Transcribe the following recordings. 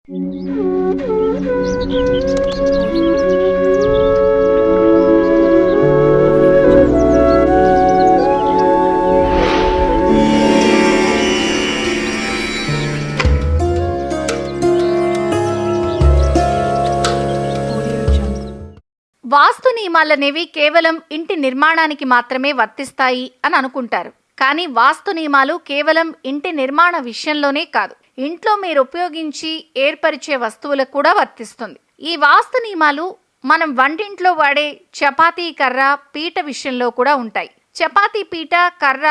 వాస్తు నియమాలనేవి కేవలం ఇంటి నిర్మాణానికి మాత్రమే వర్తిస్తాయి అని అనుకుంటారు. కానీ వాస్తు నియమాలు కేవలం ఇంటి నిర్మాణ విషయంలోనే కాదు, ఇంట్లో మీరు ఉపయోగించి ఏర్పరిచే వస్తువులకు కూడా వర్తిస్తుంది. ఈ వాస్తు నియమాలు మనం వంటింట్లో వాడే చపాతీ కర్ర, పీట విషయంలో కూడా ఉంటాయి. చపాతీ పీట, కర్ర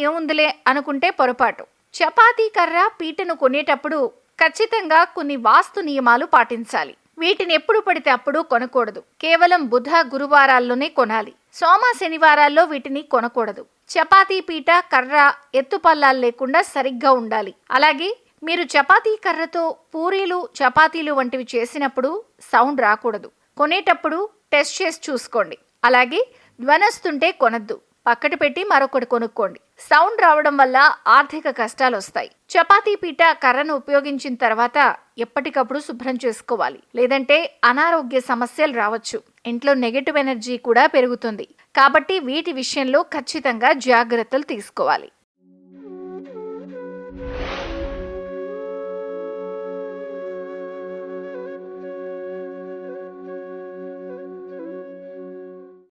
ఏముందిలే అనుకుంటే పొరపాటు. చపాతీ కర్ర, పీటను కొనేటప్పుడు ఖచ్చితంగా కొన్ని వాస్తు నియమాలు పాటించాలి. వీటిని ఎప్పుడు పడితే అప్పుడు కొనకూడదు. కేవలం బుధ, గురువారాల్లోనే కొనాలి. సోమ, శనివారాల్లో వీటిని కొనకూడదు. చపాతీ పీట, కర్ర ఎత్తుపల్లాలు లేకుండా సరిగ్గా ఉండాలి. అలాగే మీరు చపాతీ కర్రతో పూరీలు, చపాతీలు వంటివి చేసినప్పుడు సౌండ్ రాకూడదు. కొనేటప్పుడు టెస్ట్ చేసి చూసుకోండి. అలాగే ధ్వనొస్తుంటే కొనద్దు, పక్కన పెట్టి మరొకటి కొనుక్కోండి. సౌండ్ రావడం వల్ల ఆర్థిక కష్టాలు వస్తాయి. చపాతీ పీట, కర్రను ఉపయోగించిన తర్వాత ఎప్పటికప్పుడు శుభ్రం చేసుకోవాలి, లేదంటే అనారోగ్య సమస్యలు రావచ్చు. ఇంట్లో నెగటివ్ ఎనర్జీ కూడా పెరుగుతుంది. కాబట్టి వీటి విషయంలో ఖచ్చితంగా జాగ్రత్తలు తీసుకోవాలి.